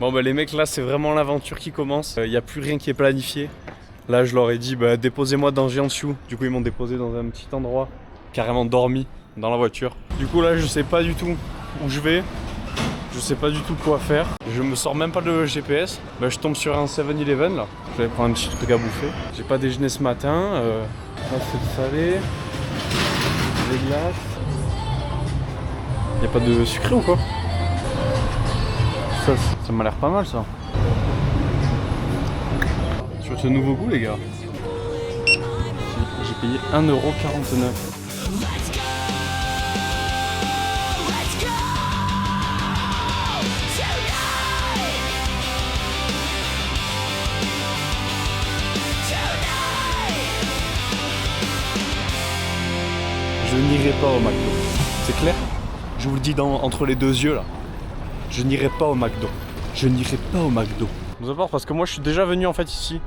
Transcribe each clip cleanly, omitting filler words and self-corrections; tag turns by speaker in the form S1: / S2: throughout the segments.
S1: Bon bah les mecs, là c'est vraiment l'aventure qui commence. Il n'y a plus rien qui est planifié. Là je leur ai dit bah déposez-moi dans Jiangsu. Du coup ils m'ont déposé dans un petit endroit, carrément dormi dans la voiture. Du coup là je sais pas du tout où je vais. Je sais pas du tout quoi faire. Je me sors même pas de GPS. Bah je tombe sur un 7-Eleven là. Je vais prendre un petit truc à bouffer. J'ai pas déjeuné ce matin. Là c'est le salé. Des glaces. Y'a pas de sucré ou quoi? Ça m'a l'air pas mal ça. Sur ce nouveau goût les gars. J'ai payé 1,49€. Je n'irai pas au McDo. C'est clair? Je vous le dis entre les deux yeux là. Je n'irai pas au McDo. Je n'irai pas au McDo. Nous part parce que moi je suis déjà venu en fait ici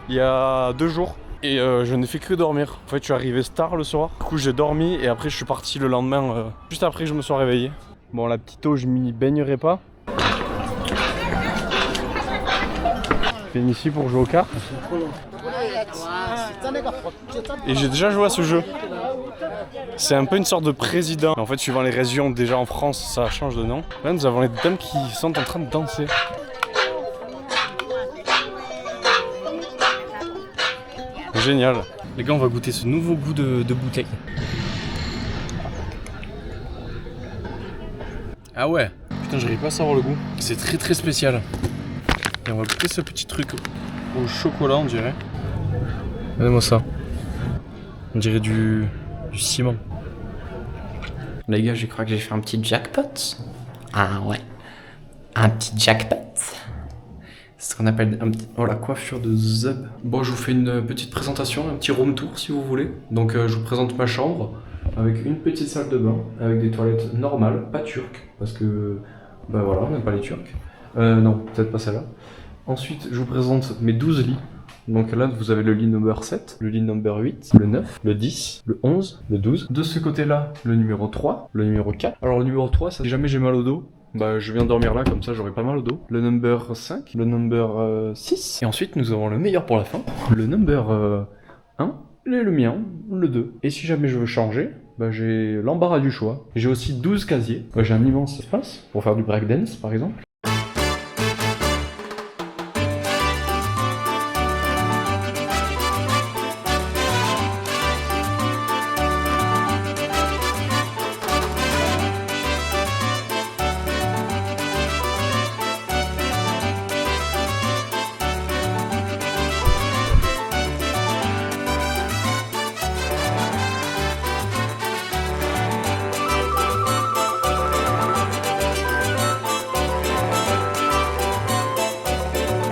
S1: il y a 2 jours et je n'ai fait que dormir. En fait je suis arrivé tard le soir. Du coup j'ai dormi et après je suis parti le lendemain. Juste après je me suis réveillé. Bon la petite eau je m'y baignerai pas. Je viens ici pour jouer aux cartes. Et j'ai déjà joué à ce jeu. C'est un peu une sorte de président. En fait, suivant les régions, déjà en France, ça change de nom. Là, nous avons les dames qui sont en train de danser. Génial. Les gars, on va goûter ce nouveau goût de bouteille. Ah ouais. Putain, j'arrive pas à savoir le goût. C'est très très spécial. Et on va goûter ce petit truc au chocolat, on dirait. Regardez-moi ça. On dirait du ciment.
S2: Les gars, je crois que j'ai fait un petit jackpot. Ah ouais. Un petit jackpot. C'est ce qu'on appelle la coiffure de Zub. Bon, je vous fais une petite présentation, un petit room tour si vous voulez. Donc je vous présente ma chambre avec une petite salle de bain, avec des toilettes normales, pas turques, parce que bah voilà, on n'aime pas les turcs. Non, peut-être pas celle-là. Ensuite, je vous présente mes 12 lits. Donc là, vous avez le lit number 7, le lit number 8, le 9, le 10, le 11, le 12. De ce côté-là, le numéro 3, le numéro 4. Alors le numéro 3, si jamais j'ai mal au dos, bah je viens dormir là, comme ça j'aurai pas mal au dos. Le number 5, le number 6. Et ensuite, nous avons le meilleur pour la fin, le number 1, et le mien, le 2. Et si jamais je veux changer, bah j'ai l'embarras du choix. J'ai aussi 12 casiers. J'ai un immense espace pour faire du breakdance par exemple.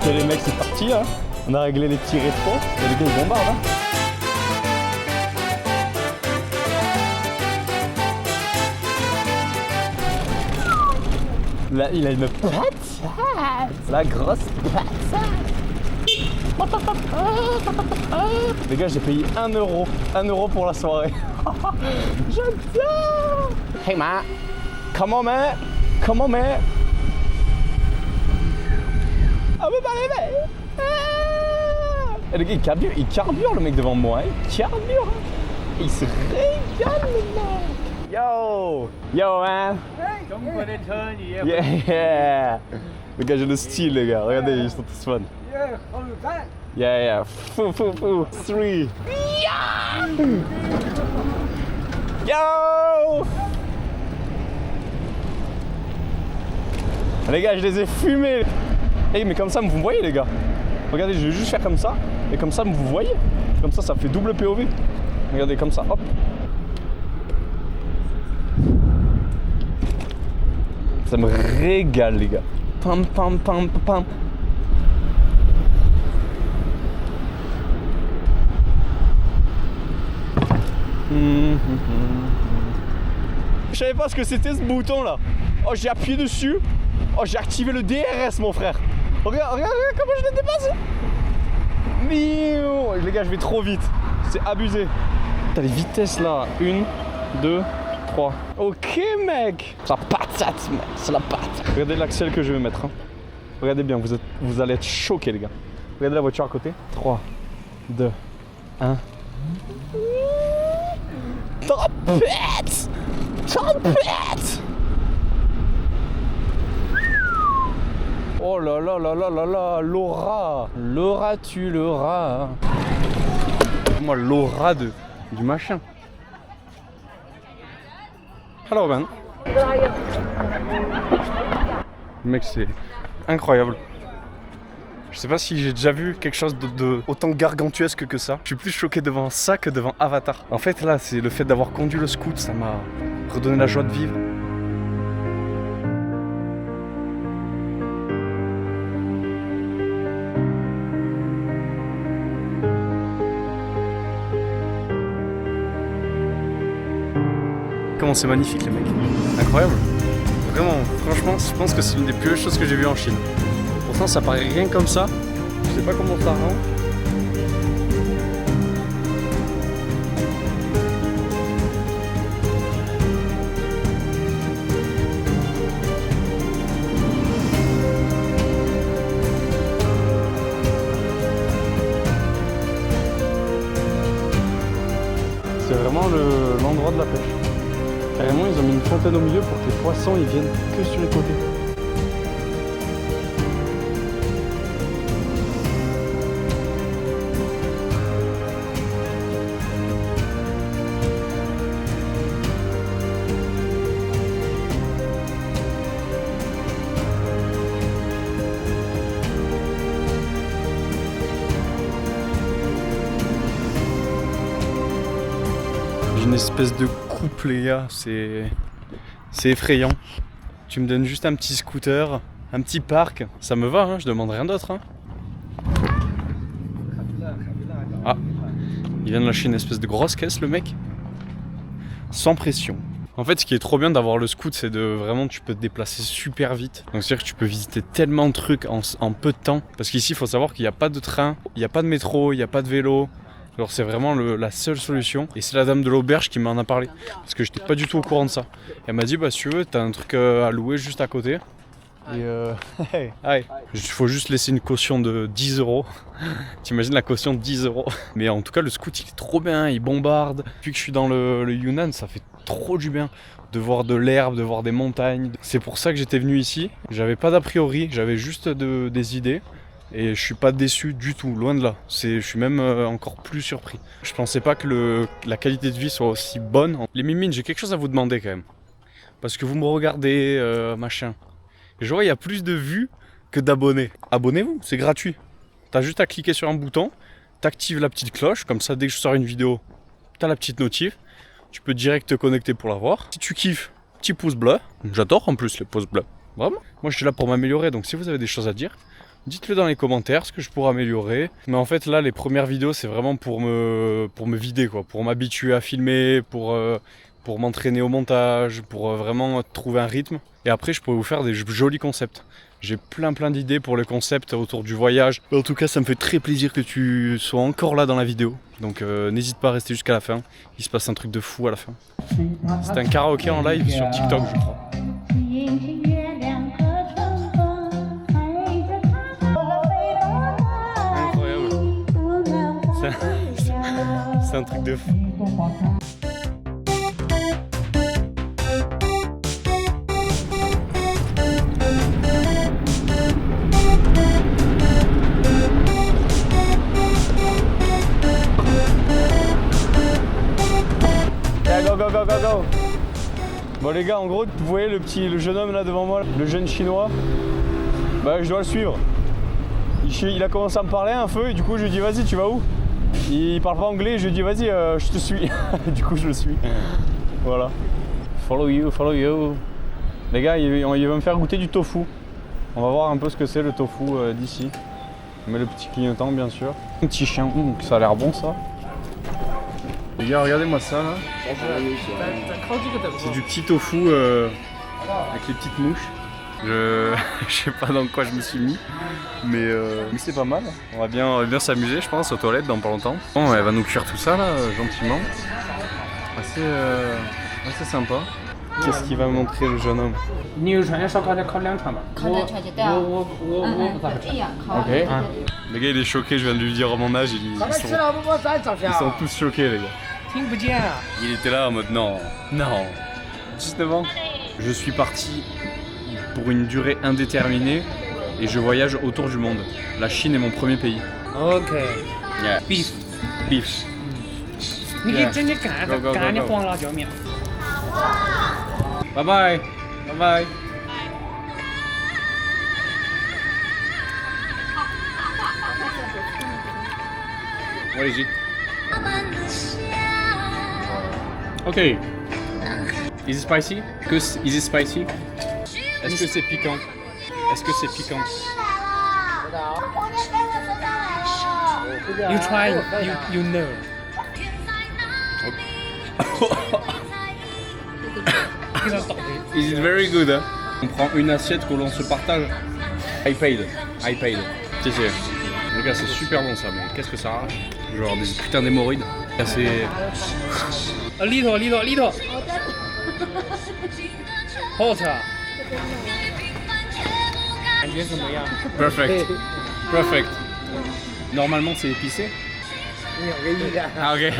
S1: Ok les mecs, c'est parti hein. On a réglé les petits rétros et les gars ils bombardent hein. Là il a une patate, la grosse patate. Les gars j'ai payé 1€, 1€ pour la soirée. J'adore. Hey man, come on man, come on man. Ah mais pas les mecs. Et le gars il carbure le mec devant moi, il carbure. Il se régale le mec. Yo, yo man. Yeah. Le gars j'ai le style les gars, regardez ils sont tous fun. Yeah. Fou. 3. Yo. Les gars je les ai fumés. Hey mais comme ça vous me voyez les gars. Regardez je vais juste faire comme ça. Et comme ça vous voyez. Comme ça fait double POV. Regardez comme ça hop. Ça me régale les gars. Pam pam pam pam. Je savais pas ce que c'était ce bouton là. Oh j'ai appuyé dessus. Oh j'ai activé le DRS mon frère. Regarde comment je l'ai dépassé. Les gars je vais trop vite. C'est abusé. T'as les vitesses là. 1, 2, 3. Ok mec. C'est la patate mec. C'est la patate. Regardez l'axel que je vais mettre hein. Regardez bien, vous allez être choqués les gars. Regardez la voiture à côté. 3, 2, 1. Tempête! Tempête! Oh là là là là là là, l'aura! L'aura tu l'auras! Moi, l'aura du machin. Alors ben. Le mec, c'est incroyable. Je sais pas si j'ai déjà vu quelque chose de autant gargantuesque que ça. Je suis plus choqué devant ça que devant Avatar. En fait, là, c'est le fait d'avoir conduit le scoot, ça m'a redonné la joie de vivre. Comment c'est magnifique les mecs. Incroyable. Vraiment, franchement, je pense que c'est une des plus belles choses que j'ai vues en Chine. Pourtant ça paraît rien comme ça. Je sais pas comment ça rend. C'est vraiment l'endroit de la pêche. Carrément, ils ont mis une fontaine au milieu pour que les poissons ils viennent que sur les côtés. J'ai une espèce de couple les gars, c'est effrayant. Tu me donnes juste un petit scooter, un petit parc, ça me va, hein, je demande rien d'autre. Hein. Ah, il vient de lâcher une espèce de grosse caisse le mec. Sans pression. En fait ce qui est trop bien d'avoir le scoot c'est de vraiment tu peux te déplacer super vite. Donc c'est à dire que tu peux visiter tellement de trucs en peu de temps. Parce qu'ici il faut savoir qu'il n'y a pas de train, il n'y a pas de métro, il n'y a pas de vélo. Alors c'est vraiment la seule solution et c'est la dame de l'auberge qui m'en a parlé parce que j'étais pas du tout au courant de ça. Elle m'a dit bah si tu veux t'as un truc à louer juste à côté et il faut juste laisser une caution de 10 €. T'imagines la caution de 10 €. Mais en tout cas le scoot il est trop bien, il bombarde. Depuis que je suis dans le Yunnan ça fait trop du bien de voir de l'herbe, de voir des montagnes. C'est pour ça que j'étais venu ici. J'avais pas d'a priori, j'avais juste des idées. Et je suis pas déçu du tout, loin de là. Je suis même encore plus surpris. Je pensais pas que la qualité de vie soit aussi bonne. Les mimines, j'ai quelque chose à vous demander quand même. Parce que vous me regardez, machin. Et je vois, il y a plus de vues que d'abonnés. Abonnez-vous, c'est gratuit. T'as juste à cliquer sur un bouton, t'actives la petite cloche, comme ça dès que je sors une vidéo, t'as la petite notif. Tu peux direct te connecter pour la voir. Si tu kiffes, petit pouce bleu. J'adore en plus les pouces bleus. Vraiment. Moi je suis là pour m'améliorer, donc si vous avez des choses à dire, dites-le dans les commentaires, ce que je pourrais améliorer. Mais en fait là les premières vidéos c'est vraiment pour me vider quoi, pour m'habituer à filmer, pour m'entraîner au montage, pour vraiment trouver un rythme. Et après je pourrais vous faire des jolis concepts. J'ai plein d'idées pour les concepts autour du voyage. En tout cas ça me fait très plaisir que tu sois encore là dans la vidéo. Donc n'hésite pas à rester jusqu'à la fin. Il se passe un truc de fou à la fin. C'est un karaoké en live sur TikTok je crois. C'est un truc de fou. Allez, go, go, go, go, go. Bon les gars, en gros, vous voyez le jeune homme là devant moi, le jeune chinois. Bah je dois le suivre. Il a commencé à me parler un peu et du coup je lui dis vas-y tu vas où? Il parle pas anglais, je lui dis vas-y je te suis. Du coup je le suis. Voilà. Follow you, follow you. Les gars il va me faire goûter du tofu. On va voir un peu ce que c'est le tofu d'ici. On met le petit clignotant bien sûr. Un petit chien, ça a l'air bon ça. Les gars regardez-moi ça là. C'est du petit tofu avec les petites mouches. Je sais pas dans quoi je me suis mis, mais c'est pas mal. On va bien s'amuser, je pense, aux toilettes dans pas longtemps. Bon, elle va nous cuire tout ça là, gentiment. Assez sympa. Qu'est-ce qu'il va montrer le jeune homme?
S3: 你有串烧烤再烤2串吧。
S4: 烤2串就对了。
S3: 我咋不吃？
S4: 一样烤。
S1: Ok. Le gars il est choqué, je viens de lui dire mon âge, ils sont tous choqués les gars.
S3: 听不见啊。
S1: Il était là en mode non, non. 19 ans. Je suis parti pour une durée indéterminée et je voyage autour du monde. La Chine est mon premier pays.
S3: OK。
S1: Yeah.
S3: Beef。
S1: Beef.
S3: 你可以直接干
S1: Go, go, go,
S3: 干的
S1: go.
S3: 黄辣椒面。
S1: Bye bye. Bye bye. What is it? Okay. Is it spicy? Is it spicy? Est-ce que c'est piquant? Est-ce que c'est piquant?
S3: You try, you know.
S1: Is it very good? Hein? On prend une assiette que l'on se partage. I paid. I paid. Si, si. Les gars, c'est super bon ça, mais qu'est-ce que ça arrache? Genre des putains d'hémorroïdes. Là, c'est.
S3: A little. Hot。感觉怎么样？
S1: Perfect. Perfect. Normalement, c'est épicé. Ah, ok.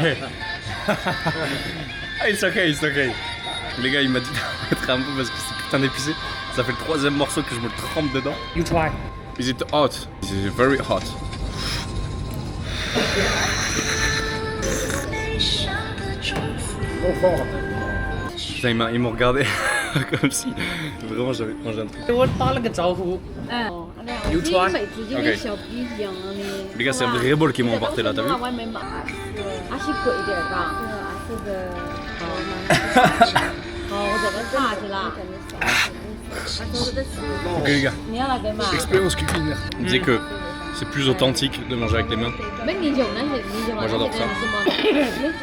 S1: Ah, it's okay. Les gars, il m'a dit d'en mettre un peu parce que c'est putain d'épicé. Ça fait le 3e morceau que je me le trempe dedans.
S3: You try.
S1: Is it hot? Is it very hot? Putain, ils m'ont regardé comme si vraiment j'avais mangé un truc.
S3: 给我打了个招呼。 You try.
S1: Ok. Les gars, c'est un vrai bol qu'ils m'ont emporté là, t'as vu?
S4: 外面买，还是贵一点吧？是的，我这个炸去了。
S1: Ok les gars,
S4: 你要哪个买？
S1: expérience culinaire. Il disait que c'est plus authentique de manger avec les mains.
S4: 没米酒那些米酒嘛，
S1: Moi j'adore ça.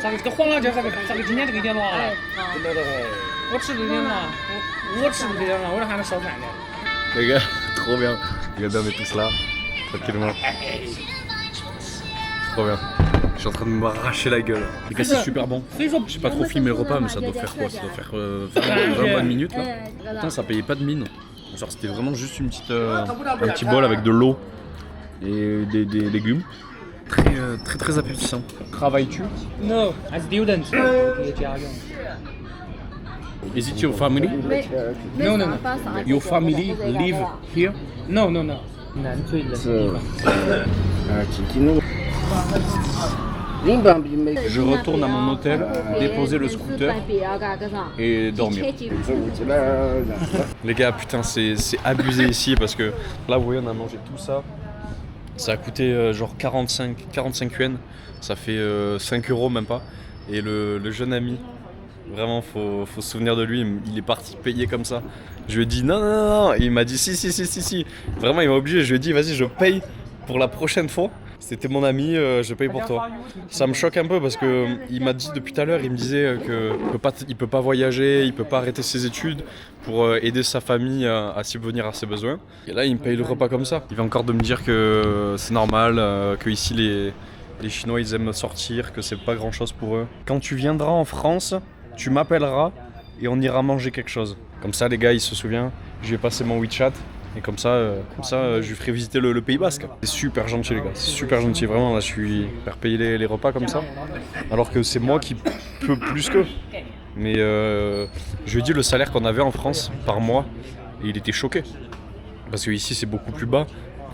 S3: 这个黄辣椒，这个今天这个一点辣了。我吃的有点辣，我吃的有点辣，我这还能烧饭呢。
S1: Les gars, trop bien. Regardez, on est tous là, tranquillement. Trop bien. Je suis en train de m'arracher la gueule. Les gars, c'est super bon. J'ai pas trop filmé le repas, mais ça doit faire quoi? Ça doit faire 20 bonnes minutes là. Putain, ça payait pas de mine. Genre, c'était vraiment juste une petite, un petit bol avec de l'eau et des légumes. Très appétissant. Travailles-tu?
S3: No, I student. 给家用。
S1: Is it your family?
S3: No.
S1: Your family live here?
S3: No. 南最冷的地方。
S1: Je retourne à mon hôtel, déposer le scooter et dormir. Les gars, putain, c'est abusé ici parce que là, vous voyez, on a mangé tout ça. Ça a coûté genre 45 yuan. Ça fait 5 euros même pas. Et le jeune ami, vraiment, faut se souvenir de lui. Il est parti payer comme ça. Je lui ai dit non. Et il m'a dit si. Vraiment, il m'a obligé. Je lui ai dit vas-y, je paye pour la prochaine fois. C'était mon ami, je paye pour toi. Ça me choque un peu parce que il m'a dit depuis tout à l'heure, il me disait qu'il peut pas voyager, il peut pas arrêter ses études pour aider sa famille à subvenir à ses besoins. Et là, il me paye le repas comme ça. Il vient encore de me dire que c'est normal, que ici les Chinois ils aiment sortir, que c'est pas grand chose pour eux. Quand tu viendras en France, tu m'appelleras et on ira manger quelque chose. Comme ça, les gars, ils se souviennent. Je vais passer mon WeChat. Et comme ça, je lui ferai visiter le Pays Basque. C'est super gentil les gars, c'est super gentil, vraiment, là je suis faire payer les repas comme ça. Alors que c'est moi qui peux plus qu'eux. Mais je lui ai dit le salaire qu'on avait en France par mois, et il était choqué. Parce que ici c'est beaucoup plus bas,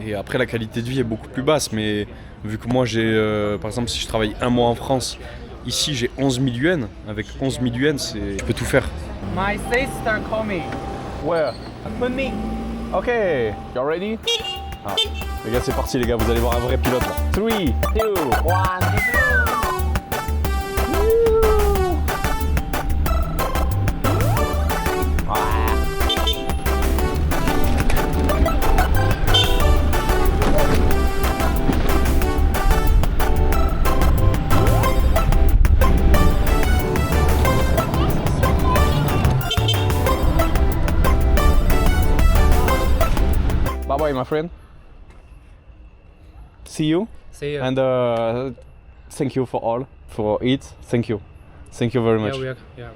S1: et après la qualité de vie est beaucoup plus basse. Mais vu que moi j'ai, par exemple si je travaille un mois en France, ici j'ai 11 000 yuan, avec 11 000 yuan je peux tout faire.
S3: My sister call me.
S1: Where?
S3: With me.
S1: Ok, you ready? Ah. Les gars, c'est parti les gars, vous allez voir un vrai pilote là. 3, 2, 1. Bye bye, my friend. See you.
S3: See you.
S1: And thank you for all, for it. Thank you very much.
S3: Yeah.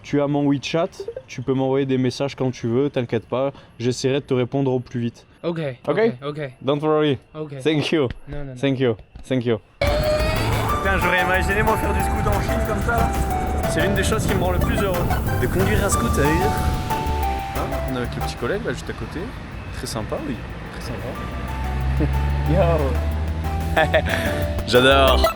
S1: tu as mon WeChat, tu peux m'envoyer des messages quand tu veux, t'inquiète pas, j'essaierai de te répondre au plus vite.
S3: Ok.
S1: Ok.
S3: Ok.
S1: Don't worry.
S3: Ok.
S1: Thank you.
S3: Non, non, non.
S1: Thank you. Thank you. Putain, j'aurais imaginé moi faire du scoot en Chine comme ça là. C'est l'une des choses qui me rend le plus heureux. De conduire un scooter. On est avec le petit collègue là juste à côté. Très sympa, oui. Très sympa. Yo. J'adore.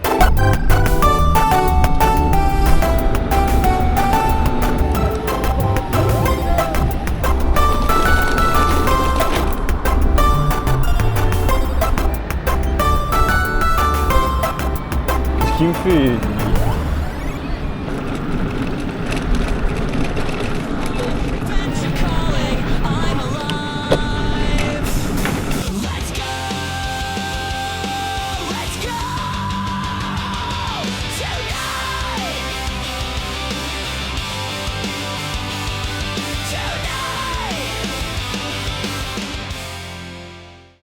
S1: Qu'est-ce qu'il me fait?